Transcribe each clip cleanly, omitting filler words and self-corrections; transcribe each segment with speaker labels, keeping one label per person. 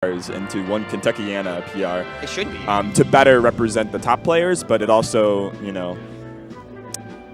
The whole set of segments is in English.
Speaker 1: into one Kentuckiana PR.
Speaker 2: It should be.
Speaker 1: To better represent the top players, but it also, you know,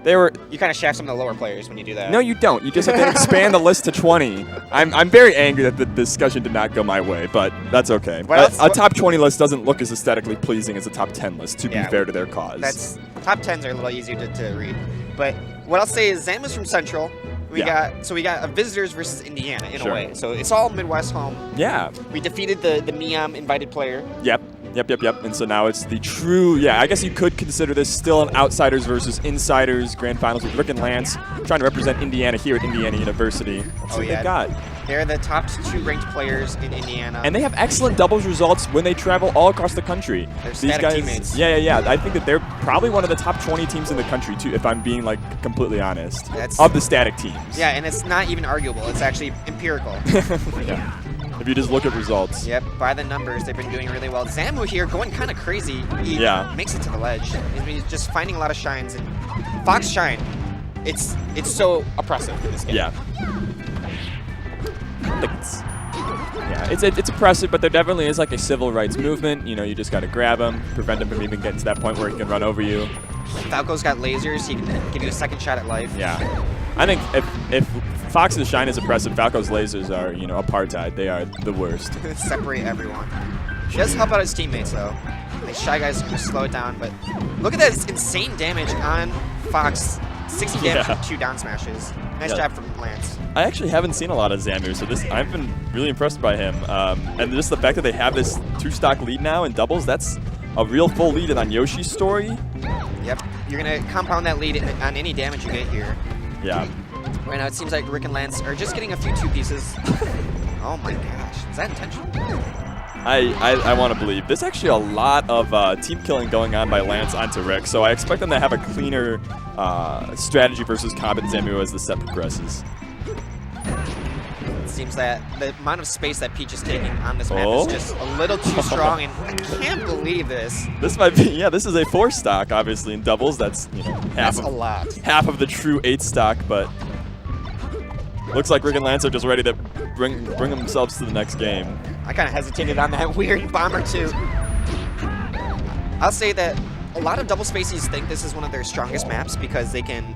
Speaker 2: You kind of shaft some of the lower players when you do that.
Speaker 1: No, you don't. You just have to expand the list to 20. I'm very angry that the discussion did not go my way, but that's okay. A top 20 list doesn't look as aesthetically pleasing as a top 10 list, to be fair to their cause.
Speaker 2: Top 10s are a little easier to read. But what I'll say is ZamU's from Central. We got a visitors versus Indiana in a way. So it's all Midwest home.
Speaker 1: Yeah.
Speaker 2: We defeated the Miam invited player.
Speaker 1: Yep. And so now it's the true, I guess you could consider this still an outsiders versus insiders grand finals with RiK and Lance trying to represent Indiana here at Indiana University. That's what they've got.
Speaker 2: They're the top 2 ranked players in Indiana.
Speaker 1: And they have excellent doubles results when they travel all across the country.
Speaker 2: They're static teammates.
Speaker 1: Yeah. I think that they're probably one of the top 20 teams in the country, too, if I'm being, completely honest, of the static teams.
Speaker 2: Yeah, and it's not even arguable. It's actually empirical.
Speaker 1: If you just look at results.
Speaker 2: Yep, by the numbers, they've been doing really well. ZamU here going kind of crazy. He makes it to the ledge. He's just finding a lot of shines. And Fox shine, it's so oppressive in this game.
Speaker 1: Yeah. It's oppressive, but there definitely is a civil rights movement. You just got to grab him, prevent him from even getting to that point where he can run over you.
Speaker 2: Falco's got lasers. He can give you a second shot at life.
Speaker 1: Yeah. I think if Fox's shine is oppressive, Falco's lasers are, apartheid. They are the worst.
Speaker 2: Separate everyone. He does help out his teammates, though. The Shy Guys can slow it down, but look at that insane damage on Fox. 60 damage from 2 down smashes. Nice job from Lance.
Speaker 1: I actually haven't seen a lot of ZamU, so I've been really impressed by him. And just the fact that they have this 2-stock lead now in doubles, that's a real full lead on Yoshi's story.
Speaker 2: Yep. You're going to compound that lead on any damage you get here.
Speaker 1: Yeah.
Speaker 2: Right now, it seems like RiK and Lance are just getting a few 2 pieces. Oh my gosh. Is that intentional?
Speaker 1: I want to believe. There's actually a lot of team killing going on by Lance onto RiK, so I expect them to have a cleaner strategy versus comp in ZamU as the set progresses.
Speaker 2: It seems that the amount of space that Peach is taking on this map is just a little too strong, and I can't believe this.
Speaker 1: This might be, this is a 4-stock, obviously, in doubles. That's,
Speaker 2: That's a lot.
Speaker 1: Half of the true 8-stock, but looks like RiK and Lance are just ready to bring themselves to the next game.
Speaker 2: I kind of hesitated on that weird bomber, too. I'll say that a lot of double spacies think this is one of their strongest maps because they can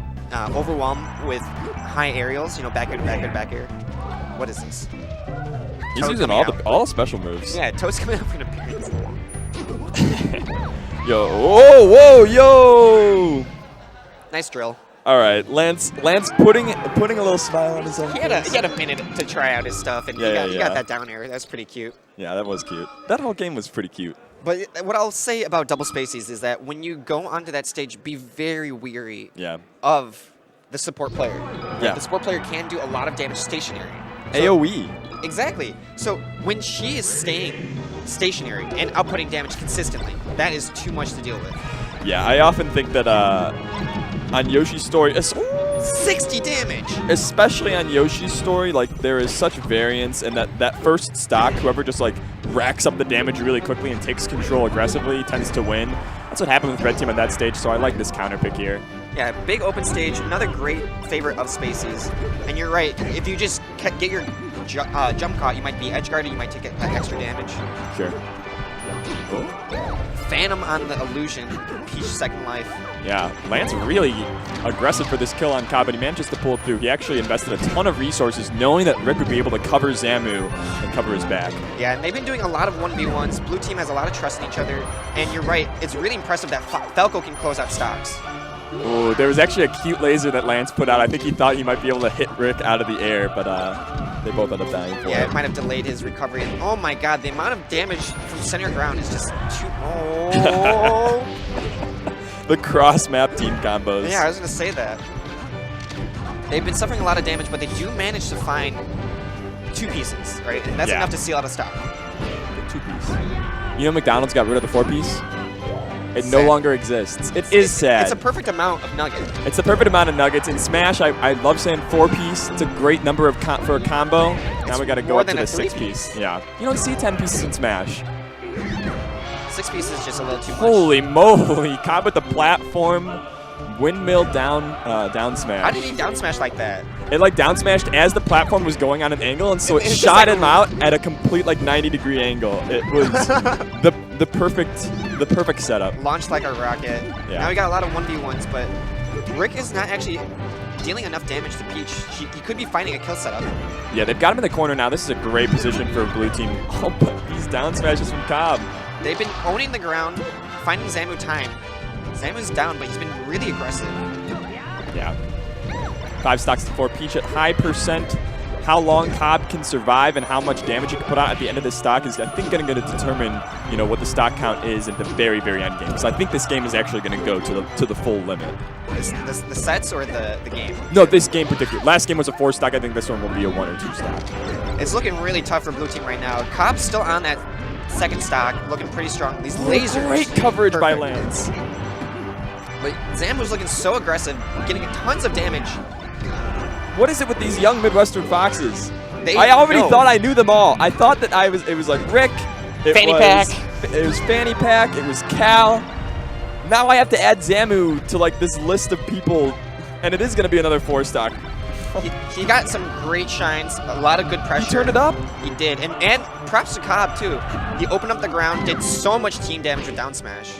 Speaker 2: overwhelm with high aerials, back air to back air to back air. What is this?
Speaker 1: He's using all special moves.
Speaker 2: Yeah, Toad's coming up for an appearance.
Speaker 1: Yo!
Speaker 2: Nice drill.
Speaker 1: All right, Lance putting a little smile on his own face.
Speaker 2: He had a minute to try out his stuff, and he got that down air. That was pretty cute.
Speaker 1: Yeah, that was cute. That whole game was pretty cute.
Speaker 2: But what I'll say about double spacies is that when you go onto that stage, be very weary of the support player.
Speaker 1: Yeah.
Speaker 2: The support player can do a lot of damage stationary.
Speaker 1: AoE.
Speaker 2: Exactly. So when she is staying stationary and outputting damage consistently, that is too much to deal with.
Speaker 1: Yeah, I often think that on Yoshi's story,
Speaker 2: 60 damage!
Speaker 1: Especially on Yoshi's story, there is such variance, and that first stock, whoever just racks up the damage really quickly and takes control aggressively tends to win. That's what happened with Red Team on that stage, so I like this counter pick here.
Speaker 2: Yeah, big open stage, another great favorite of Spacies. And you're right, if you just get your jump caught, you might be edge guarded, you might take extra damage.
Speaker 1: Sure.
Speaker 2: Phantom on the illusion, Peach second life.
Speaker 1: Yeah, Lance really aggressive for this kill on Cobb, but he manages to pull it through. He actually invested a ton of resources knowing that RiK would be able to cover ZamU and cover his back.
Speaker 2: Yeah, and they've been doing a lot of 1v1s. Blue team has a lot of trust in each other, and you're right, it's really impressive that Falco can close out stocks.
Speaker 1: Oh, there was actually a cute laser that Lance put out. I think he thought he might be able to hit RiK out of the air, but they both ended up dying for
Speaker 2: it might have delayed his recovery. And oh my god, the amount of damage from center ground is just too... Oh!
Speaker 1: The cross-map team combos.
Speaker 2: Yeah, I was going to say that. They've been suffering a lot of damage, but they do manage to find 2 pieces, right? And that's enough to seal out a stock.
Speaker 1: 2-piece. McDonald's got rid of the 4-piece? It no longer exists. It is sad.
Speaker 2: It's a perfect amount of nuggets.
Speaker 1: It's the perfect amount of nuggets. In Smash, I love saying 4-piece. It's a great number for a combo. Now we got to go up to the 6-piece. Yeah. You don't see 10 pieces in Smash.
Speaker 2: 6 pieces is just a little too much.
Speaker 1: Holy moly. Cobb with the platform. windmill down smash.
Speaker 2: How did he down smash like that?
Speaker 1: It like down smashed as the platform was going on an angle, and so it
Speaker 2: It's just
Speaker 1: shot
Speaker 2: like
Speaker 1: him out at a complete like 90-degree angle. It was the perfect setup.
Speaker 2: Launched like a rocket.
Speaker 1: Yeah.
Speaker 2: Now we got a lot of 1v1s, but RiK is not actually dealing enough damage to Peach. He could be finding a kill setup.
Speaker 1: Yeah, they've got him in the corner now. This is a great position for blue team. Oh, but these down smashes from Cobb.
Speaker 2: They've been owning the ground, finding ZamU time. ZamU's down, but he's been really aggressive.
Speaker 1: Yeah. 5 stocks to 4. Peach at high percent. How long Cobb can survive and how much damage he can put out at the end of this stock is, I think, going to determine, you know, what the stock count is at the very, very end game. Because I think this game is actually going to go to the full limit.
Speaker 2: The sets or the game?
Speaker 1: No, this game particularly. Last game was a 4 stock. I think this one will be a 1 or 2 stock.
Speaker 2: It's looking really tough for blue team right now. Cobb's still on that second stock, looking pretty strong. These lasers.
Speaker 1: Great coverage by
Speaker 2: Perfect.
Speaker 1: Lance.
Speaker 2: But ZamU's looking so aggressive, getting tons of damage.
Speaker 1: What is it with these young Midwestern foxes?
Speaker 2: They
Speaker 1: I already
Speaker 2: know.
Speaker 1: thought I knew them all. I thought that it was like RiK.
Speaker 2: Fanny Pack.
Speaker 1: It was Fanny Pack. It was Cal. Now I have to add ZamU to like this list of people, and it is going to be another 4 stock.
Speaker 2: He got some great shines, a lot of good pressure.
Speaker 1: He turned it up.
Speaker 2: He did, and props to Cobb too. He opened up the ground, did so much team damage with down smash.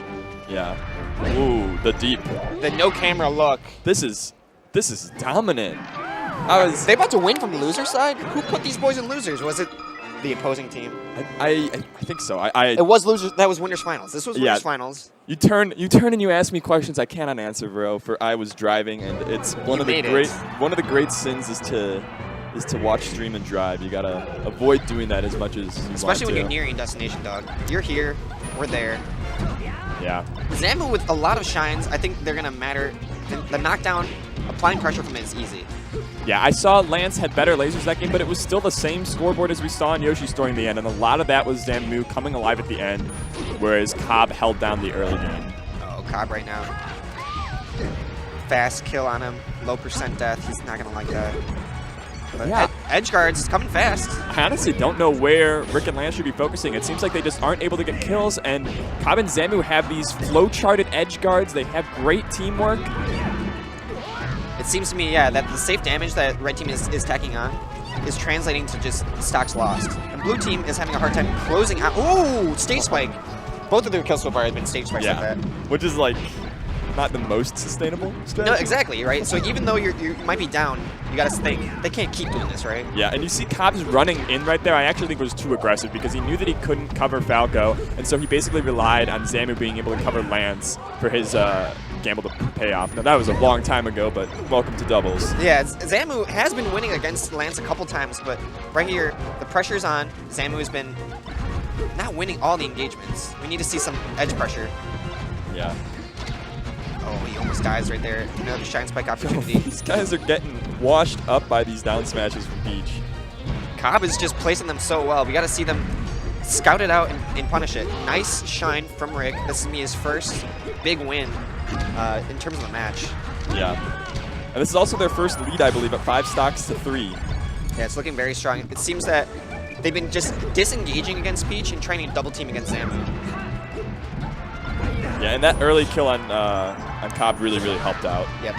Speaker 1: Yeah. Ooh, the deep.
Speaker 2: The no camera look.
Speaker 1: This is dominant.
Speaker 2: They about to win from the loser side? Who put these boys in losers? Was it the opposing team?
Speaker 1: I think so.
Speaker 2: It was losers. That was winners finals. This was winners finals.
Speaker 1: You turn and you ask me questions I cannot answer, bro. For I was driving, and it's one of the great sins is to watch, stream, and drive. You gotta avoid doing that as much as you
Speaker 2: Especially
Speaker 1: want
Speaker 2: when
Speaker 1: to.
Speaker 2: you're nearing destination, dog. You're here. We're there.
Speaker 1: Yeah.
Speaker 2: ZamU with a lot of shines. I think they're gonna matter. The knockdown, applying pressure from it is easy.
Speaker 1: Yeah, I saw Lance had better lasers that game, but it was still the same scoreboard as we saw in Yoshi's story in the end, and a lot of that was ZamU coming alive at the end, whereas Cobb held down the early game.
Speaker 2: Oh, Cobb right now. Fast kill on him. Low percent death. He's not gonna like that. But
Speaker 1: Yeah.
Speaker 2: edge guards is coming fast.
Speaker 1: I honestly don't know where RiK and Lance should be focusing. It seems like they just aren't able to get kills, and Cobb and ZamU have these flow-charted edge guards. They have great teamwork.
Speaker 2: It seems to me, yeah, that the safe damage that red team is tacking on is translating to just stocks lost. And blue team is having a hard time closing out. Ooh, stage spike. Both of their kills so far have been stage spikes like that.
Speaker 1: Which is like not the most sustainable strategy.
Speaker 2: No, exactly, right? So even though you might be down, you gotta think, they can't keep doing this, right?
Speaker 1: Yeah, and you see Cobb's running in right there. I actually think was too aggressive because he knew that he couldn't cover Falco, and so he basically relied on ZamU being able to cover Lance for his gamble to pay off. Now, that was a long time ago, but welcome to doubles.
Speaker 2: Yeah, ZamU has been winning against Lance a couple times, but right here, the pressure's on. ZamU has been not winning all the engagements. We need to see some edge pressure.
Speaker 1: Yeah.
Speaker 2: Oh, he almost dies right there. Another shine spike opportunity.
Speaker 1: These guys are getting washed up by these down smashes from Peach.
Speaker 2: Cobb is just placing them so well. We got to see them scout it out and punish it. Nice shine from RiK. This is his first big win in terms of the match.
Speaker 1: Yeah. And this is also their first lead, I believe, at 5 stocks to 3.
Speaker 2: Yeah, it's looking very strong. It seems that they've been just disengaging against Peach and trying to double team against ZamU.
Speaker 1: Yeah, and that early kill on Cobb really, really helped out.
Speaker 2: Yep.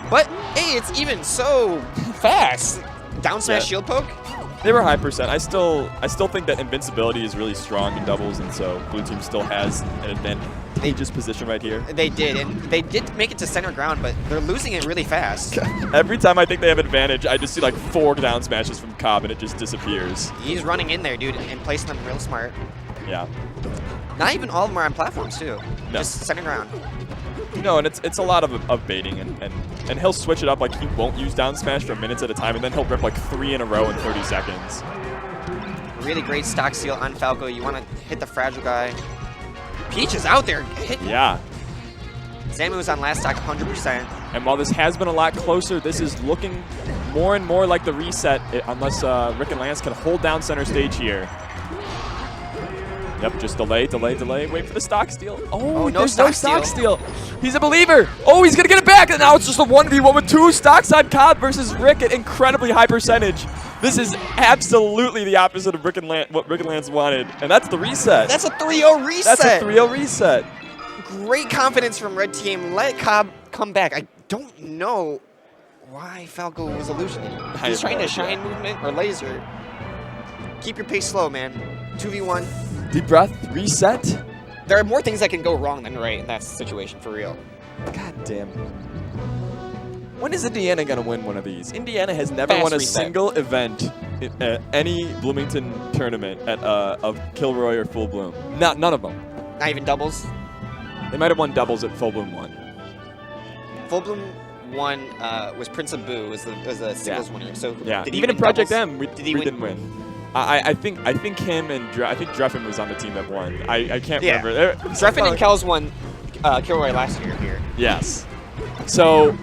Speaker 2: But, hey, it's even so fast. Down smash shield poke?
Speaker 1: They were high percent. I still think that invincibility is really strong in doubles, and so blue team still has an advantageous position right here.
Speaker 2: They did, and they did make it to center ground, but they're losing it really fast.
Speaker 1: Every time I think they have advantage, I just see like 4 down smashes from Cobb, and it just disappears.
Speaker 2: He's running in there, dude, and placing them real smart.
Speaker 1: Yeah.
Speaker 2: Not even all of them are on platforms, too.
Speaker 1: No.
Speaker 2: Just center ground.
Speaker 1: No, and it's a lot of baiting, and he'll switch it up. Like, he won't use down smash for minutes at a time, and then he'll rip like 3 in a row in 30 seconds.
Speaker 2: Really great stock steal on Falco. You want to hit the fragile guy. Peach is out there.
Speaker 1: Yeah.
Speaker 2: ZamU was on last stock 100%.
Speaker 1: And while this has been a lot closer, this is looking more and more like the reset, unless RiK and Lance can hold down center stage here. Yep, just delay. Wait for the stock steal. Oh,
Speaker 2: no
Speaker 1: there's no
Speaker 2: stock
Speaker 1: stock steal. He's a believer. Oh, he's going to get it back. And now it's just a 1v1 with 2 stocks on Cobb versus RiK at incredibly high percentage. This is absolutely the opposite of what RiK and Lance wanted. And that's the reset.
Speaker 2: That's a 3-0 reset.
Speaker 1: That's a 3-0 reset.
Speaker 2: Great confidence from red team. Let Cobb come back. I don't know why Falco was illusioning. He's trying to shine movement or laser. Keep your pace slow, man. 2v1.
Speaker 1: Deep breath, reset.
Speaker 2: There are more things that can go wrong than right in that situation, for real.
Speaker 1: God damn. When is Indiana going to win one of these? Indiana has never won a single event at any Bloomington tournament of Kilroy or Full Bloom. None of them.
Speaker 2: Not even doubles?
Speaker 1: They might have won doubles at Full Bloom 1.
Speaker 2: Full Bloom 1 was Prince of Boo was the singles winner. So
Speaker 1: yeah,
Speaker 2: did
Speaker 1: even in Project
Speaker 2: doubles?
Speaker 1: M, we didn't win. I think him and I think Dreffin was on the team that won. I can't remember.
Speaker 2: Dreffin and Kells won Kilroy last year here.
Speaker 1: Yes. So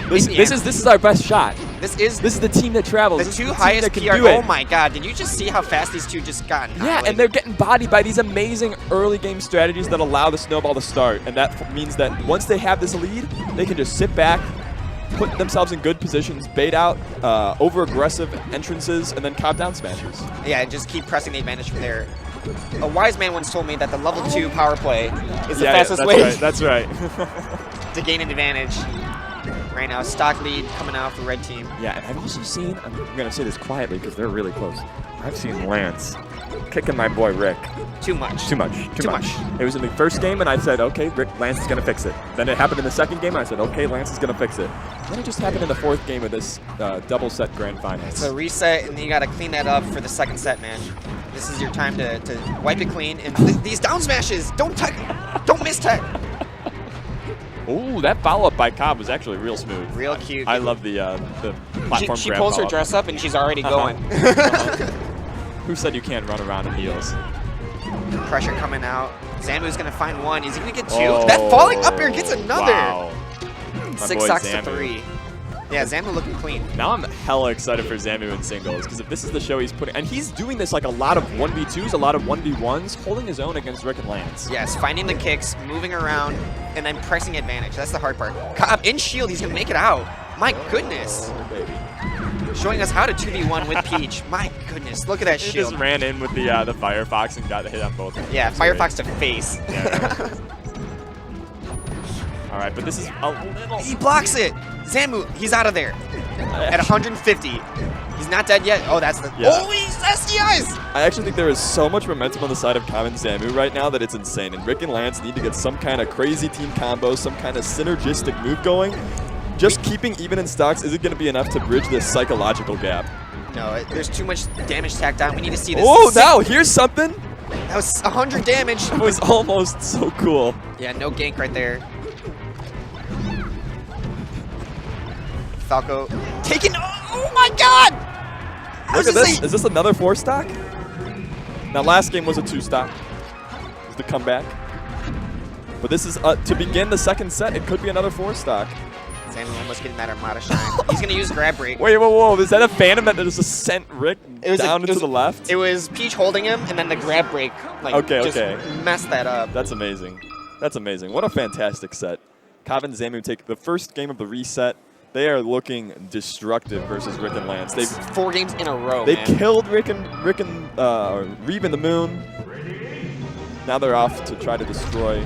Speaker 1: this is our best shot. This is the team that travels.
Speaker 2: The two highest PR. Oh my God! Did you just see how fast these two just got?
Speaker 1: Yeah, and they're getting bodied by these amazing early game strategies that allow the snowball to start, and that means that once they have this lead, they can just sit back, put themselves in good positions, bait out over-aggressive entrances, and then cop down smashes.
Speaker 2: Yeah, and just keep pressing the advantage from there. A wise man once told me that the level 2 power play is the fastest way
Speaker 1: that's right.
Speaker 2: to gain an advantage. Right now, stock lead coming out for red team.
Speaker 1: Yeah, and I've also seen, I'm going to say this quietly because they're really close. I've seen Lance kicking my boy RiK.
Speaker 2: Too much.
Speaker 1: Too much. It was in the first game, and I said, okay, Lance is going to fix it. Then it happened in the second game, and I said, okay, Lance is going to fix it. Then it just happened in the fourth game of this double set grand finals.
Speaker 2: So reset, and you got to clean that up for the second set, man. This is your time to wipe it clean. And these down smashes, don't miss tech.
Speaker 1: Ooh, that follow-up by Cobb was actually real smooth.
Speaker 2: Real cute.
Speaker 1: I love the platform
Speaker 2: She pulls her dress up, and she's already going.
Speaker 1: Who said you can't run around in heels?
Speaker 2: Pressure coming out. ZamU's going to find one. Is he going to get two? Oh, that falling up air gets another.
Speaker 1: Wow.
Speaker 2: 6 stocks to 3. Yeah, ZamU looking clean.
Speaker 1: Now I'm hella excited for ZamU in singles, because if this is the show he's putting, and he's doing this like a lot of 1v2s, a lot of 1v1s, holding his own against RiK and Lance.
Speaker 2: Yes, finding the kicks, moving around, and then pressing advantage. That's the hard part. Cobb in shield, he's going to make it out. My goodness.
Speaker 1: Oh, baby.
Speaker 2: Showing us how to 2v1 with Peach. My goodness, look at that shield.
Speaker 1: He just ran in with the Firefox and got the hit on both.
Speaker 2: Yeah, Firefox to face.
Speaker 1: Yeah, all right, but this is a little...
Speaker 2: He blocks it. ZamU, he's out of there. At 150. He's not dead yet. Oh, that's the...
Speaker 1: Yeah.
Speaker 2: Oh, he's SDIs!
Speaker 1: I actually think there is so much momentum on the side of Cobb and ZamU right now that it's insane. And RiK and Lance need to get some kind of crazy team combo, some kind of synergistic move going. Just keeping even in stocks isn't going to be enough to bridge this psychological gap.
Speaker 2: No, there's too much damage tacked down. We need to see this.
Speaker 1: Oh, now here's something.
Speaker 2: That was 100 damage.
Speaker 1: It was almost so cool.
Speaker 2: Yeah, no gank right there. Falco taking. Oh my God!
Speaker 1: Look at this. Is this another 4-stock? Now, last game was a 2-stock. It was the comeback. But this is to begin the second set. It could be another 4-stock.
Speaker 2: ZamU almost getting that Armada shine. He's going to use grab break.
Speaker 1: Wait, whoa. Is that a Phantom that just sent RiK down to the left?
Speaker 2: It was Peach holding him, and then the grab break just messed that up.
Speaker 1: That's amazing. That's amazing. What a fantastic set. Cobb and ZamU take the first game of the reset. They are looking destructive versus RiK and Lance. They've
Speaker 2: 4 games in a row.
Speaker 1: They killed RiK and Reeb in the Moon. Now they're off to try to destroy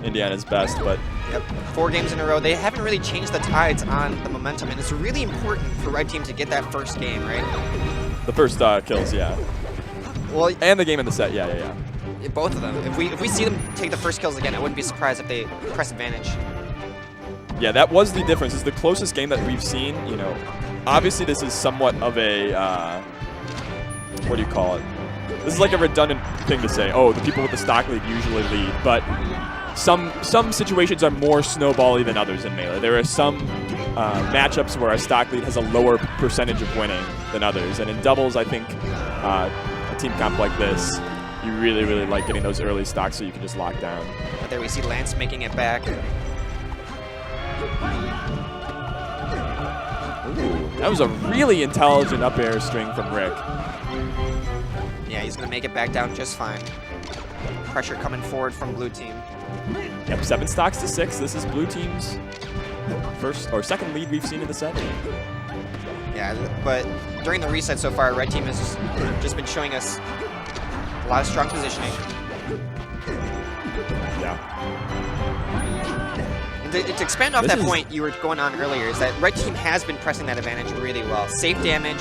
Speaker 1: Indiana's best, but.
Speaker 2: Yep, 4 games in a row. They haven't really changed the tides on the momentum, and it's really important for red team to get that first game, right?
Speaker 1: The first kills, yeah.
Speaker 2: Well,
Speaker 1: and the game in the set, yeah.
Speaker 2: Both of them. If we see them take the first kills again, I wouldn't be surprised if they press advantage.
Speaker 1: Yeah, that was the difference. It's the closest game that we've seen. You know, obviously this is somewhat of a what do you call it? This is like a redundant thing to say. Oh, the people with the stock lead usually lead, but. Some situations are more snowbally than others in Melee. There are some matchups where a stock lead has a lower percentage of winning than others. And in doubles, I think a team comp like this, you really, really like getting those early stocks so you can just lock down.
Speaker 2: But there we see Lance making it back.
Speaker 1: Ooh, that was a really intelligent up air string from RiK.
Speaker 2: Yeah, he's going to make it back down just fine. Pressure coming forward from blue team.
Speaker 1: Yep, 7 stocks to 6. This is blue team's first or second lead we've seen in the set.
Speaker 2: Yeah, but during the reset so far, red team has just been showing us a lot of strong positioning.
Speaker 1: Yeah.
Speaker 2: And to expand off that point you were going on earlier is that red team has been pressing that advantage really well. Safe damage,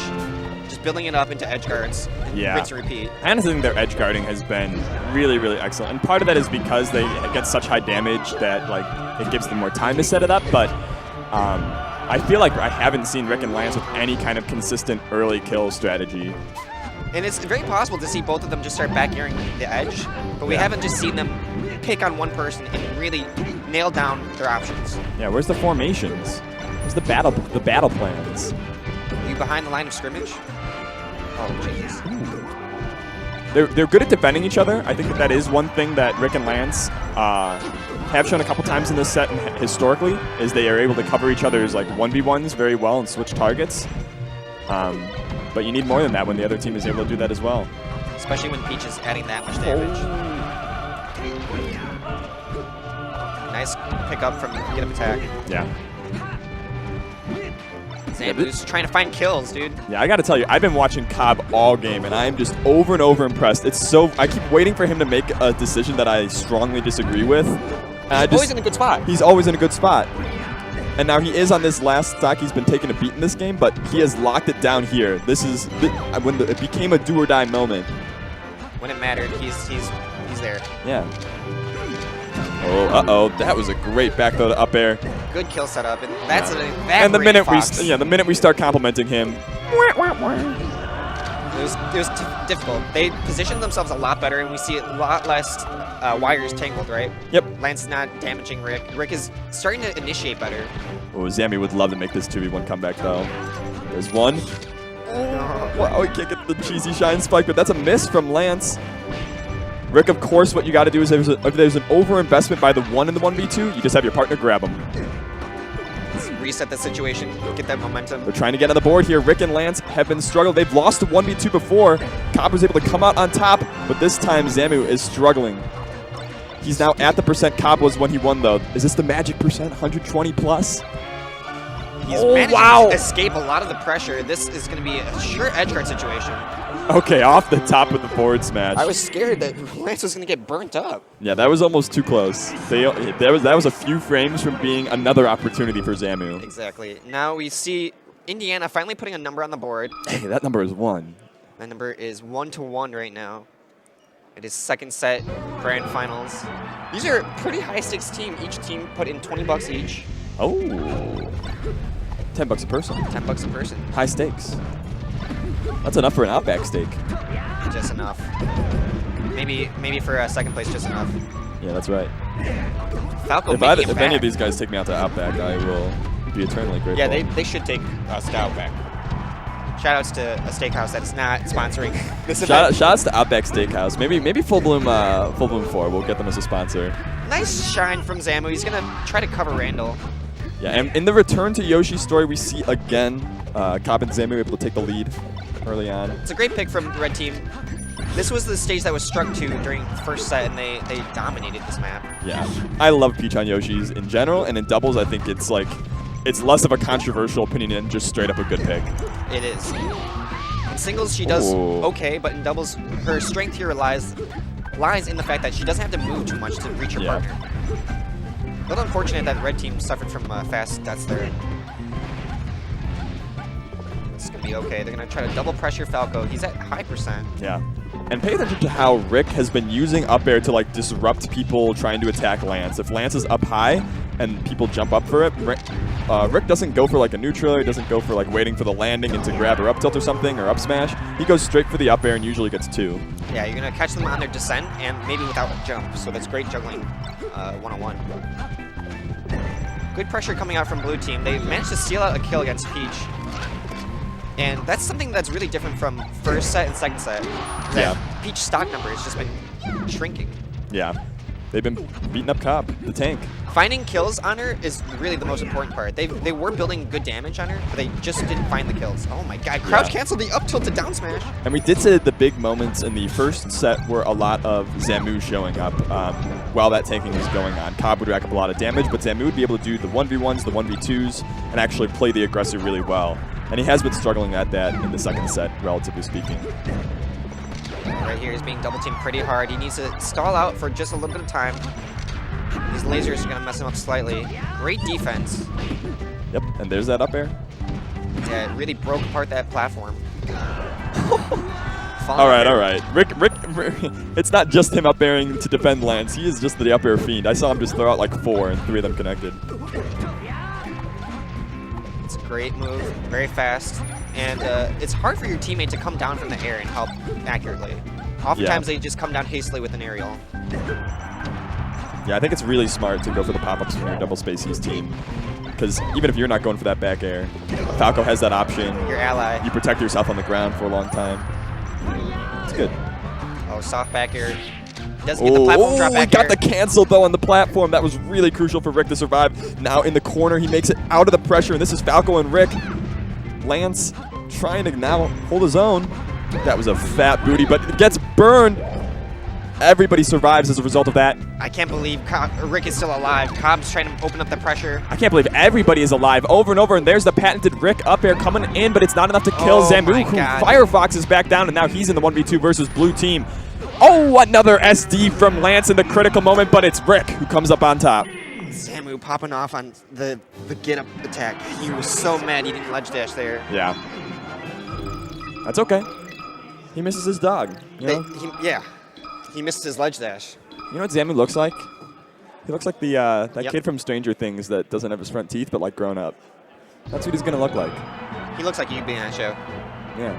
Speaker 2: just building it up into edge guards, and rinse and repeat.
Speaker 1: I honestly think their edge guarding has been really, really excellent. And part of that is because they get such high damage that like it gives them more time to set it up. But I feel like I haven't seen RiK and Lance with any kind of consistent early kill strategy.
Speaker 2: And it's very possible to see both of them just start back airing the edge, but we haven't just seen them pick on one person and really nail down their options.
Speaker 1: Yeah, where's the formations? Where's the battle plans?
Speaker 2: Are you behind the line of scrimmage? Oh, jeez.
Speaker 1: They're good at defending each other. I think that is one thing that RiK and Lance have shown a couple times in this set and historically, is they are able to cover each other's like 1v1s very well and switch targets. But you need more than that when the other team is able to do that as well.
Speaker 2: Especially when Peach is adding that much damage. Nice pickup from get up attack.
Speaker 1: Yeah.
Speaker 2: ZamU's trying to find kills, dude.
Speaker 1: Yeah, I got to tell you, I've been watching Cobb all game, and I am just over and over impressed. I keep waiting for him to make a decision that I strongly disagree with.
Speaker 2: He's always in a good spot.
Speaker 1: He's always in a good spot. And now he is on this last stock. He's been taking a beat in this game, but he has locked it down here. This is when it became a do or die moment.
Speaker 2: When it mattered, he's there.
Speaker 1: Yeah. Oh, that was a great back throw to up air.
Speaker 2: Good kill setup, and that's an
Speaker 1: And the minute
Speaker 2: Fox.
Speaker 1: the minute we start complimenting him,
Speaker 2: it was difficult. They positioned themselves a lot better, and we see a lot less wires tangled, right?
Speaker 1: Yep.
Speaker 2: Lance is not damaging RiK. RiK is starting to initiate better.
Speaker 1: Oh, ZamU would love to make this 2v1 comeback, though. There's one. Wow, he can't get the cheesy shine spike, but that's a miss from Lance. RiK, of course, what you got to do is if there's an overinvestment by the 1 in the 1v2, you just have your partner grab him.
Speaker 2: Let's reset the situation, get that momentum.
Speaker 1: They're trying to get on the board here. RiK and Lance have been struggling. They've lost to 1v2 before. Cobb was able to come out on top, but this time ZamU is struggling. He's now at the percent Cobb was when he won, though. Is this the magic percent? 120 plus?
Speaker 2: He's managed to escape a lot of the pressure. This is going to be a sure edge guard situation.
Speaker 1: Okay, off the top of the forward smash.
Speaker 2: I was scared that Lance was going to get burnt up.
Speaker 1: Yeah, that was almost too close. That was a few frames from being another opportunity for ZamU.
Speaker 2: Exactly. Now we see Indiana finally putting a number on the board.
Speaker 1: Hey, that number is 1.
Speaker 2: That number is 1-1 right now. It is second set, grand finals. These are pretty high stakes team. Each team put in 20 bucks each.
Speaker 1: Oh. $10 a person.
Speaker 2: 10 bucks a person.
Speaker 1: High stakes. That's enough for an Outback steak.
Speaker 2: Just enough. Maybe for second place, just enough.
Speaker 1: Yeah, that's right.
Speaker 2: Falco
Speaker 1: if any of these guys take me out to Outback, I will be eternally grateful.
Speaker 2: Yeah, they should take us to Outback. Shoutouts to a steakhouse that is not sponsoring this event.
Speaker 1: Shoutouts to Outback Steakhouse. Maybe Full Bloom 4. We'll get them as a sponsor.
Speaker 2: Nice shine from ZamU. He's gonna try to cover Randall.
Speaker 1: Yeah, and in the return to Yoshi's story, we see again Cobb and ZamU able to take the lead early on.
Speaker 2: It's a great pick from the red team. This was the stage that was struck to during the first set, and they dominated this map.
Speaker 1: Yeah, I love Peach on Yoshi's in general, and in doubles, I think it's less of a controversial opinion and just straight up a good pick.
Speaker 2: It is. In singles, she does okay, but in doubles, her strength here lies in the fact that she doesn't have to move too much to reach her partner. A little unfortunate that the red team suffered from fast deaths there. It's going to be okay. They're going to try to double pressure Falco. He's at high percent.
Speaker 1: Yeah. And pay attention to how RiK has been using up air to disrupt people trying to attack Lance. If Lance is up high and people jump up for it, RiK doesn't go for a neutral. He doesn't go for waiting for the landing and to grab her up tilt or something or up smash. He goes straight for the up air and usually gets 2.
Speaker 2: Yeah, you're going to catch them on their descent and maybe without a jump. So that's great juggling one-on-one. Good pressure coming out from blue team. They managed to steal out a kill against Peach. And that's something that's really different from first set and second set. Peach stock number has just been shrinking.
Speaker 1: Yeah. They've been beating up Cobb, the tank.
Speaker 2: Finding kills on her is really the most important part. They were building good damage on her, but they just didn't find the kills. Oh my god, crouch canceled the up tilt to down smash.
Speaker 1: And we did say that the big moments in the first set were a lot of ZamU showing up while that tanking was going on. Cobb would rack up a lot of damage, but ZamU would be able to do the 1v1s, the 1v2s, and actually play the aggressor really well. And he has been struggling at that in the second set, relatively speaking.
Speaker 2: Right here, he's being double teamed pretty hard. He needs to stall out for just a little bit of time. These lasers are going to mess him up slightly. Great defense.
Speaker 1: Yep, and there's that up air.
Speaker 2: Yeah, it really broke apart that platform.
Speaker 1: All right. RiK, it's not just him up airing to defend Lance. He is just the up air fiend. I saw him just throw out like 4 and 3 of them connected.
Speaker 2: It's a great move, very fast. And it's hard for your teammate to come down from the air and help accurately. Oftentimes they just come down hastily with an aerial.
Speaker 1: Yeah, I think it's really smart to go for the pop-ups from your double spacies team. Because even if you're not going for that back air, Falco has that option.
Speaker 2: Your ally.
Speaker 1: You protect yourself on the ground for a long time. It's good.
Speaker 2: Oh, soft back air. Doesn't get the platform drop back
Speaker 1: he got
Speaker 2: air.
Speaker 1: the cancel, though, on the platform. That was really crucial for RiK to survive. Now in the corner, he makes it out of the pressure, and this is Falco and RiK. Lance trying to now hold his own. That was a fat booty, but it gets burned. Everybody survives as a result of that.
Speaker 2: I can't believe RiK is still alive. Cobb's trying to open up the pressure.
Speaker 1: I can't believe everybody is alive over and over, and there's the patented RiK up air coming in, but it's not enough to kill ZamU, who Firefox is back down, and now he's in the 1v2 versus blue team. Oh, another SD from Lance in the critical moment, but it's RiK who comes up on top.
Speaker 2: ZamU popping off on the get-up attack. He was so mad he didn't ledge dash there.
Speaker 1: Yeah. That's okay. He misses his dog. You know?
Speaker 2: Yeah. He missed his ledge dash.
Speaker 1: You know what ZamU looks like? He looks like the that kid from Stranger Things that doesn't have his front teeth, but like grown up. That's what he's gonna look like.
Speaker 2: He looks like you'd be in that show.
Speaker 1: Yeah.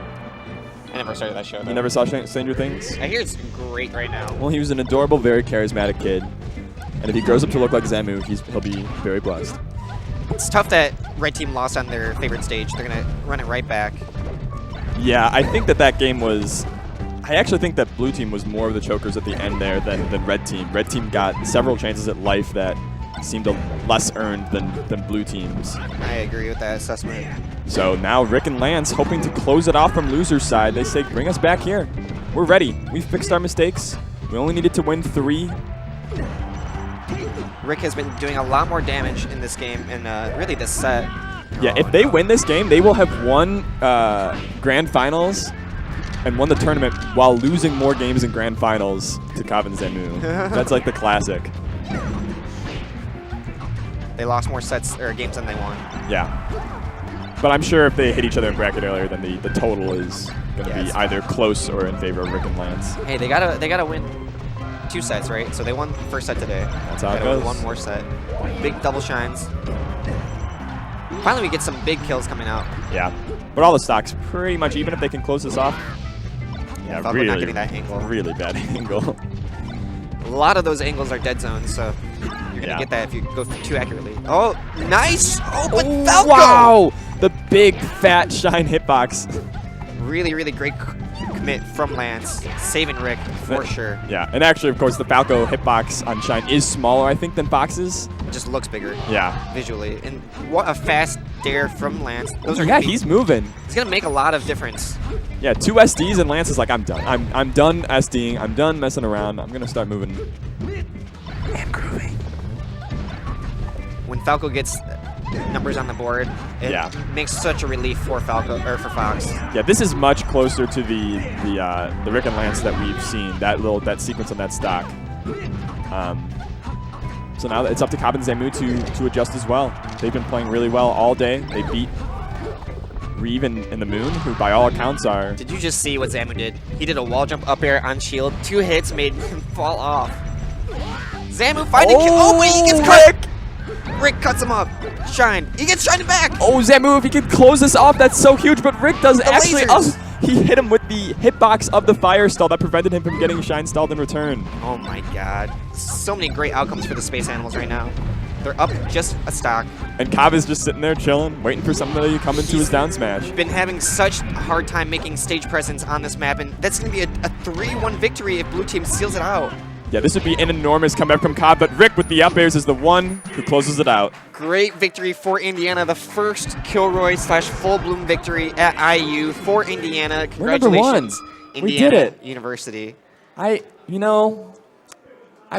Speaker 2: I never started that show, though.
Speaker 1: You never saw Stranger Things?
Speaker 2: I hear it's great right now.
Speaker 1: Well, he was an adorable, very charismatic kid. And if he grows up to look like ZamU, he'll be very blessed.
Speaker 2: It's tough that Red Team lost on their favorite stage. They're going to run it right back.
Speaker 1: Yeah, I think that game was... I actually think that blue team was more of the chokers at the end there than red team. Red team got several chances at life that seemed less earned than blue teams.
Speaker 2: I agree with that assessment.
Speaker 1: So now RiK and Lance hoping to close it off from loser's side. They say, bring us back here. We're ready. We fixed our mistakes. We only needed to win 3.
Speaker 2: RiK has been doing a lot more damage in this game and really this set.
Speaker 1: Yeah, if they win this game, they will have won Grand Finals and won the tournament while losing more games in Grand Finals to Cobb and ZamU. That's like the classic.
Speaker 2: They lost more sets or games than they won.
Speaker 1: Yeah. But I'm sure if they hit each other in bracket earlier, then the total is going to be either close or in favor of RiK and Lance.
Speaker 2: Hey, they gotta win 2 sets, right? So they won the first set today.
Speaker 1: That's how it goes.
Speaker 2: One more set. Big double shines. Finally, we get some big kills coming out.
Speaker 1: Yeah. But all the stocks pretty much, even if they can close this off. Yeah,
Speaker 2: Falco not getting that angle.
Speaker 1: Really bad angle.
Speaker 2: A lot of those angles are dead zones, so you're going to get that if you go too accurately. Oh, nice! Oh, but Falco!
Speaker 1: Wow! The big, fat shine hitbox.
Speaker 2: Really, really great commit from Lance, saving RiK for sure.
Speaker 1: Yeah, and actually, of course, the Falco hitbox on shine is smaller, I think, than Fox's.
Speaker 2: It just looks bigger.
Speaker 1: Yeah.
Speaker 2: Visually. And what a fast dare from Lance. Those are
Speaker 1: he's moving.
Speaker 2: It's going to make a lot of difference.
Speaker 1: Yeah, 2 SDs, and Lance is like, I'm done. I'm done SDing. I'm done messing around. I'm going to start moving. And grooving.
Speaker 2: When Falco gets numbers on the board, it makes such a relief for Falco or for Fox.
Speaker 1: Yeah, this is much closer to the RiK and Lance that we've seen. That sequence on that stock. So now it's up to Cobb and ZamU to adjust as well. They've been playing really well all day. They beat Reeve and the Moon, who by all accounts are...
Speaker 2: Did you just see what ZamU did? He did a wall jump up air on shield. 2 hits made him fall off. ZamU finding kill. Oh, wait, he gets cut. RiK cuts him up. Shine. He gets shined back.
Speaker 1: Oh, ZamU, if he can close this off, that's so huge. But RiK does actually... He hit him with the hitbox of the fire stall that prevented him from getting shine stalled in return.
Speaker 2: Oh my god. So many great outcomes for the space animals right now. They're up just a stock.
Speaker 1: And Cobb is just sitting there chilling, waiting for somebody to come into his down smash.
Speaker 2: Been having such a hard time making stage presence on this map, and that's going to be a 3-1 victory if blue team seals it out.
Speaker 1: Yeah, this would be an enormous comeback from Cobb, but RiK with the up airs is the one who closes it out.
Speaker 2: Great victory for Indiana, the first Kilroy/Full Bloom victory at IU for Indiana. Congratulations, Indiana
Speaker 1: we did it.
Speaker 2: University.
Speaker 1: I've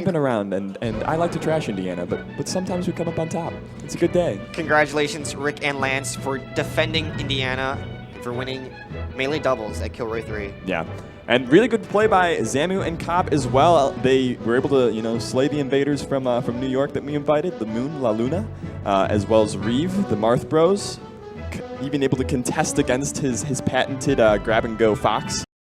Speaker 1: been around, and I like to trash Indiana, but sometimes we come up on top. It's a good day.
Speaker 2: Congratulations, RiK and Lance, for defending Indiana. for winning melee doubles at Kilroy 3.
Speaker 1: Yeah. And really good play by ZamU and Cobb as well. They were able to, you know, slay the invaders from New York that we invited, the Moon, La Luna, as well as Reeve, the Marth Bros, even able to contest against his patented grab-and-go Fox.